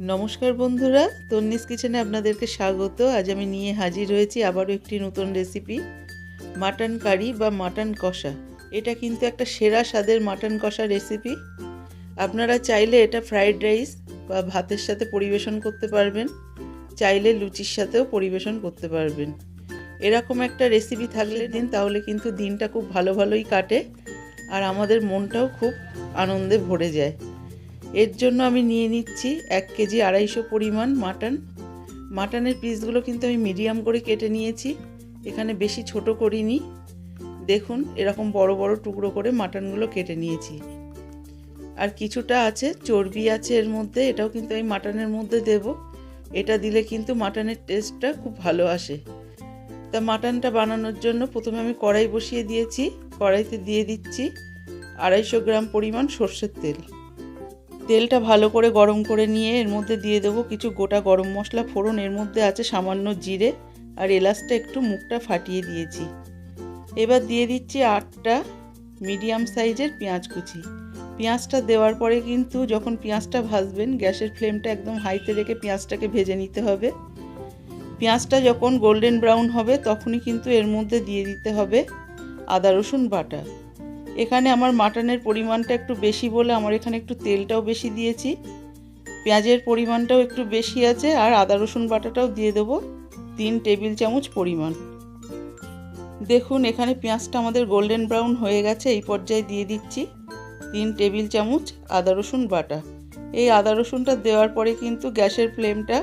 নমস্কার বন্ধুরা, তন্নিস কিচেনে আপনাদেরকে স্বাগত। আজ আমি নিয়ে হাজির হয়েছি আবারও একটি নতুন রেসিপি, মাটন কারি বা মাটন কষা। এটা কিন্তু একটা সেরা স্বাদের মাটন কষা রেসিপি। আপনারা চাইলে এটা ফ্রাইড রাইস বা ভাতের সাথে পরিবেশন করতে পারবেন, চাইলে লুচির সাথেও পরিবেশন করতে পারবেন। এরকম একটা রেসিপি থাকলে দিন তাহলে কিন্তু দিনটা খুব ভালোই কাটে আর আমাদের মনটাও খুব আনন্দে ভরে যায়। এর জন্য আমি নিয়ে নিচ্ছি 1 কেজি 250 পরিমাণ মাটনের পিসগুলো কিন্তু আমি মিডিয়াম করে কেটে নিয়েছি, এখানে বেশি ছোট করিনি। দেখুন এরকম বড় বড় টুকরো করে মাটনগুলো কেটে নিয়েছি। আর কিছুটা আছে চর্বি আছে এর মধ্যে, এটাও কিন্তু আমি মাটনের মধ্যে দেব। এটা দিলে কিন্তু মাটনের টেস্টটা খুব ভালো আসে। তা মাটনটা বানানোর জন্য প্রথমে আমি কড়াই বসিয়ে দিয়েছি। কড়াইতে দিয়ে দিচ্ছি 250 গ্রাম পরিমাণ সরষের তেল। তেলটা ভালো করে গরম করে নিয়ে এর মধ্যে দিয়ে দেবো কিছু গোটা গরম মশলা ফোড়ন। এর মধ্যে আছে সামান্য জিরে আর এলাচটা একটু মুখটা ফাটিয়ে দিয়েছি। এবার দিয়ে দিচ্ছি 8টা মিডিয়াম সাইজের পেঁয়াজ কুচি। পেঁয়াজটা দেওয়ার পরে কিন্তু যখন পেঁয়াজটা ভাজবেন গ্যাসের ফ্লেমটা একদম হাইতে রেখে পেঁয়াজটাকে ভেজে নিতে হবে। পেঁয়াজটা যখন গোল্ডেন ব্রাউন হবে তখনই কিন্তু এর মধ্যে দিয়ে দিতে হবে আদা রসুন বাটা। এখানে আমার মাটনের পরিমাণটা একটু বেশি বলে আমার এখানে একটু তেলটাও বেশি দিয়েছি, পেঁয়াজের পরিমাণটাও একটু বেশি আছে, আর আদা রসুন বাটাটাও দিয়ে দেবো 3 টেবিল চামচ পরিমাণ। দেখুন এখানে পেঁয়াজটা আমাদের গোল্ডেন ব্রাউন হয়ে গেছে। এই পর্যায়ে দিয়ে দিচ্ছি 3 টেবিল চামচ আদা রসুন বাটা। এই আদা রসুনটা দেওয়ার পরে কিন্তু গ্যাসের ফ্লেমটা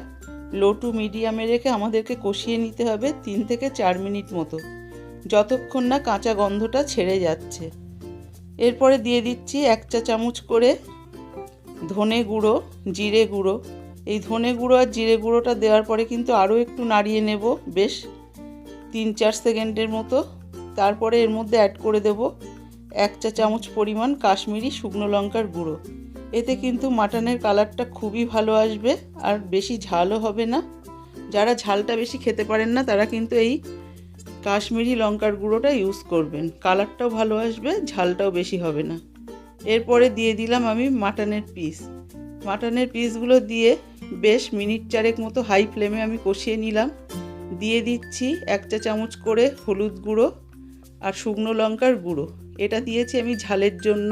লো টু মিডিয়ামে রেখে আমাদেরকে কষিয়ে নিতে হবে 3 থেকে 4 মিনিট মতো, যতক্ষণ না কাঁচা গন্ধটা ছেড়ে যাচ্ছে। এরপরে দিয়ে দিচ্ছি 1 চা চামচ করে ধনে গুঁড়ো, জিরে গুঁড়ো। এই ধনে গুঁড়ো আর জিরে গুঁড়োটা দেওয়ার পরে কিন্তু আরও একটু নাড়িয়ে নেব বেশ 3-4 সেকেন্ডের মতো। তারপরে এর মধ্যে অ্যাড করে দেব 1 চা চামচ পরিমাণ কাশ্মীরি শুকনো লঙ্কার গুঁড়ো। এতে কিন্তু মাটনের কালারটা খুবই ভালো আসবে আর বেশি ঝালও হবে না। যারা ঝালটা বেশি খেতে পারেন না তারা কিন্তু এই কাশ্মীরি লঙ্কার গুঁড়োটা ইউজ করবেন, কালারটাও ভালো আসবে, ঝালটাও বেশি হবে না। এরপরে দিয়ে দিলাম আমি মাটনের পিসগুলো দিয়ে বেশ মিনিট 4 মতো হাই ফ্লেমে আমি কষিয়ে নিলাম। দিয়ে দিচ্ছি 1 চা চামচ করে হলুদ গুঁড়ো আর শুকনো লঙ্কার গুঁড়ো। এটা দিয়েছি আমি ঝালের জন্য,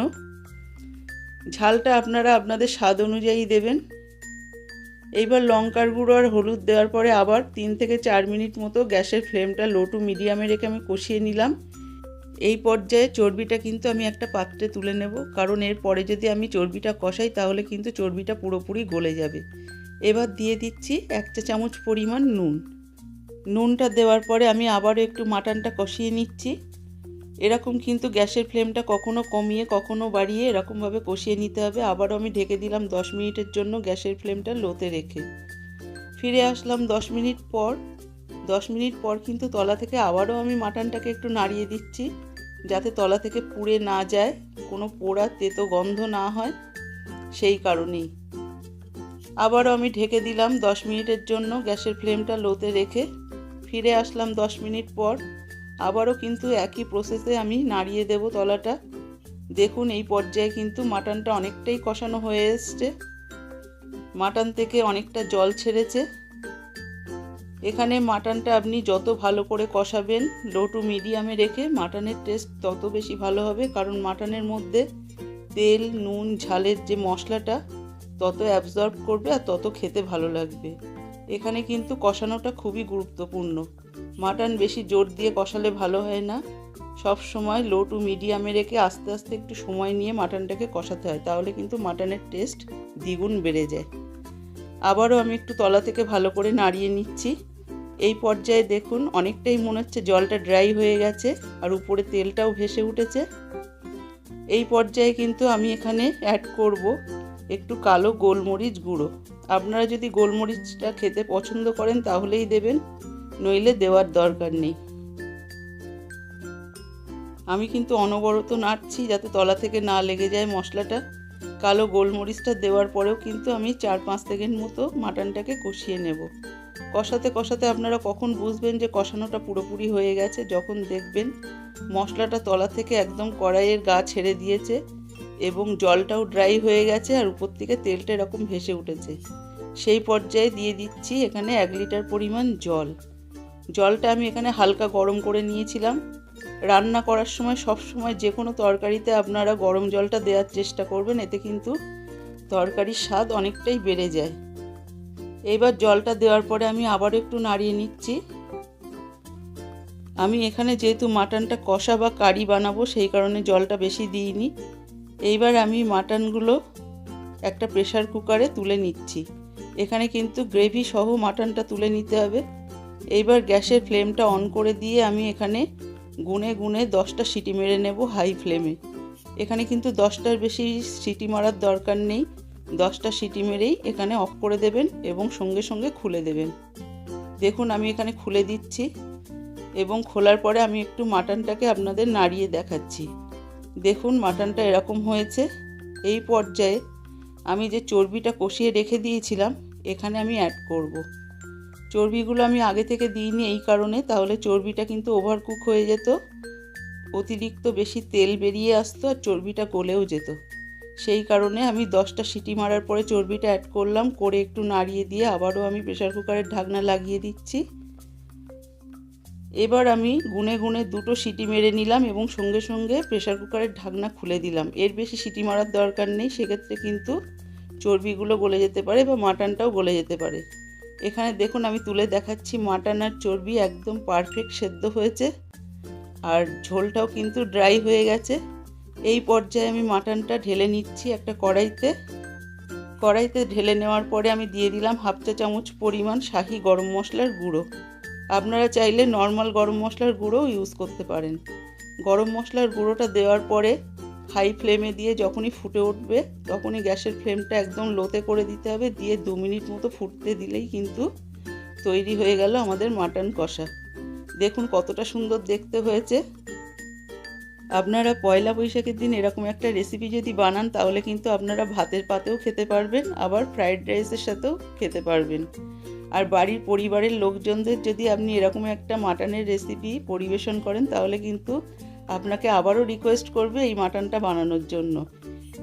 ঝালটা আপনারা আপনাদের স্বাদ অনুযায়ী দেবেন। এইবার লঙ্কার গুঁড়ো আর হলুদ দেওয়ার পরে আবার 3 থেকে 4 মিনিট মতো গ্যাসের ফ্লেমটা লো টু মিডিয়ামে রেখে আমি কষিয়ে নিলাম। এই পর্যায়ে চর্বিটা কিন্তু আমি একটা পাত্রে তুলে নেব, কারণ এরপরে যদি আমি চর্বিটা কষাই তাহলে কিন্তু চর্বিটা পুরোপুরি গলে যাবে। এবার দিয়ে দিচ্ছি 1 চা চামচ পরিমাণ নুনটা দেওয়ার পরে আমি আবারও একটু মাটনটা কষিয়ে নিচ্ছি। এরকম কিন্তু গ্যাসের ফ্লেমটা কখনো কমিয়ে কখনো বাড়িয়ে এরকমভাবে কষিয়ে নিতে হবে। আবারও আমি ঢেকে দিলাম 10 মিনিটের জন্য গ্যাসের ফ্লেমটা লোতে রেখে। ফিরে আসলাম 10 মিনিট পর। 10 মিনিট পর কিন্তু তলা থেকে আবারও আমি মাটনটাকে একটু নাড়িয়ে দিচ্ছি, যাতে তলা থেকে পুড়ে না যায়, কোনো পোড়া তেতো গন্ধ না হয়, সেই কারণেই। আবারও আমি ঢেকে দিলাম 10 মিনিটের জন্য গ্যাসের ফ্লেমটা লোতে রেখে। ফিরে আসলাম 10 মিনিট পর। আবারও কিন্তু একই প্রসেসে আমি নাড়িয়ে দেব তলাটা। দেখুন এই পর্যায়ে কিন্তু মাটনটা অনেকটাই কষানো হয়ে এসছে, মাটন থেকে অনেকটা জল ছেড়েছে। এখানে মাটনটা আপনি যত ভালো করে কষাবেন লো টু মিডিয়ামে রেখে মাটনের টেস্ট তত বেশি ভালো হবে, কারণ মাটনের মধ্যে তেল নুন ঝালের যে মশলাটা তত অ্যাবজর্ব করবে আর তত খেতে ভালো লাগবে। এখানে কিন্তু কষানোটা খুবই গুরুত্বপূর্ণ। মাটন বেশি জোর দিয়ে কষালে ভালো হয় না, সব সময় লো টু মিডিয়ামে রেখে আস্তে আস্তে একটু সময় নিয়ে মাটনটাকে কষাতে হয়, তাহলে কিন্তু মাটনের টেস্ট দ্বিগুণ বেড়ে যায়। আবারও আমি একটু তলা থেকে ভালো করে নাড়িয়ে নিচ্ছি। এই পর্যায়ে দেখুন অনেকটাই মনে হচ্ছে জলটা ড্রাই হয়ে গেছে আর উপরে তেলটাও ভেসে উঠেছে। এই পর্যায়ে কিন্তু আমি এখানে অ্যাড করব একটু কালো গোলমরিচ গুঁড়ো। আপনারা যদি গোলমরিচটা খেতে পছন্দ করেন তাহলেই দেবেন, নইলে দেওয়ার দরকার নেই। আমি কিন্তু অনবরত নাড়ছি যাতে তলা থেকে না লেগে যায় মশলাটা। কালো গোলমরিচটা দেওয়ার পরেও কিন্তু আমি 4-5 সেকেন্ড মতো মাটনটাকে কষিয়ে নেব। কষাতে কষাতে আপনারা কখন বুঝবেন যে কষানোটা পুরোপুরি হয়ে গেছে, যখন দেখবেন মশলাটা তলা থেকে একদম কড়াইয়ের গা ছেড়ে দিয়েছে এবং জলটাও ড্রাই হয়ে গেছে আর উপর থেকে তেলটা এরকম ভেসে উঠেছে। সেই পর্যায়ে দিয়ে দিচ্ছি এখানে 1 লিটার পরিমাণ জল। জলটা আমি এখানে হালকা গরম করে নিয়েছিলাম। রান্না করার সময় সব সময় যে কোনো তরকারিতে আপনারা গরম জলটা দেওয়ার চেষ্টা করবেন, এতে কিন্তু তরকারির স্বাদ অনেকটাই বেড়ে যায়। এইবার জলটা দেওয়ার পরে আমি আবারও একটু নাড়িয়ে নিচ্ছি। আমি এখানে যেহেতু মাটনটা কষা বা কারি বানাবো সেই কারণে জলটা বেশি দিইনি। এইবার আমি মাটনগুলো একটা প্রেসার কুকারে তুলে নিচ্ছি। এখানে কিন্তু গ্রেভি সহ মাটনটা তুলে নিতে হবে। এইবার গ্যাসের ফ্লেমটা অন করে দিয়ে আমি এখানে গুনে গুনে 10টা সিটি মেরে নেব হাই ফ্লেমে। এখানে কিন্তু 10টার বেশি সিটি মারার দরকার নেই। 10টা সিটি মেরেই এখানে অফ করে দেবেন এবং সঙ্গে সঙ্গে খুলে দেবেন। দেখুন আমি এখানে খুলে দিচ্ছি এবং খোলার পরে আমি একটু মাটনটাকে আপনাদের নাড়িয়ে দেখাচ্ছি। দেখুন মাটনটা এরকম হয়েছে। এই পর্যায়ে আমি যে চর্বিটা কষিয়ে রেখে দিয়েছিলাম এখানে আমি অ্যাড করব। চর্বিগুলো আমি আগে থেকে দিইনি এই কারণে, তাহলে চর্বিটা কিন্তু ওভারকুক হয়ে যেত, অতিরিক্ত বেশি তেল বেরিয়ে আসতো আর চর্বিটা গলেও যেত। সেই কারণে আমি 10টা সিটি মারার পরে চর্বিটা অ্যাড করলাম, করে একটু নাড়িয়ে দিয়ে আবারও আমি প্রেসার কুকারের ঢাকনা লাগিয়ে দিচ্ছি। এবার আমি গুনে গুনে 2টো সিটি মেরে নিলাম এবং সঙ্গে সঙ্গে প্রেসার কুকারের ঢাকনা খুলে দিলাম। এর বেশি সিটি মারার দরকার নেই, সেক্ষেত্রে কিন্তু চর্বিগুলো গলে যেতে পারে বা মাটনটাও গলে যেতে পারে। এখানে দেখুন আমি তুলে দেখাচ্ছি মাটন আর চর্বি একদম পারফেক্ট সেদ্ধ হয়েছে আর ঝোলটাও কিন্তু ড্রাই হয়ে গেছে। এই পর্যায়ে আমি মাটনটা ঢেলে নিচ্ছি একটা কড়াইতে ঢেলে নেওয়ার পরে আমি দিয়ে দিলাম 1/2 চা চামচ পরিমাণ শাহি গরম মশলার গুঁড়ো। আপনারা চাইলে নর্মাল গরম মশলার গুঁড়োও ইউজ করতে পারেন। গরম মশলার গুঁড়োটা দেওয়ার পরে হাই ফ্লেমে দিয়ে যখনই ফুটে উঠবে তখনই গ্যাসের ফ্লেমটা একদম লোতে করে দিতে হবে, দিয়ে 2 মিনিট মতো ফুটতে দিলেই কিন্তু তৈরি হয়ে গেল আমাদের মাটন কষা। দেখুন কতটা সুন্দর দেখতে হয়েছে। আপনারা পয়লা বৈশাখের দিন এরকম একটা রেসিপি যদি বানান তাহলে কিন্তু আপনারা ভাতের পাতেও খেতে পারবেন, আবার ফ্রাইড রাইসের সাথেও খেতে পারবেন। আর বাড়ির পরিবারের লোকজনদের যদি আপনি এরকম একটা মাটনের রেসিপি পরিবেশন করেন তাহলে কিন্তু আপনাকে আবারও রিকোয়েস্ট করবে এই মাটনটা বানানোর জন্য।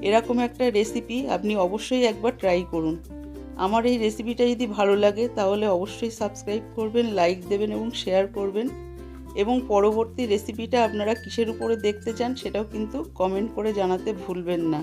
এরকম একটা রেসিপি আপনি অবশ্যই একবার ট্রাই করুন। আমার এই রেসিপিটা যদি ভালো লাগে তাহলে অবশ্যই সাবস্ক্রাইব করবেন, লাইক দেবেন এবং শেয়ার করবেন। এবং পরবর্তী রেসিপিটা আপনারা কিসের উপরে দেখতে চান সেটাও কিন্তু কমেন্ট করে জানাতে ভুলবেন না।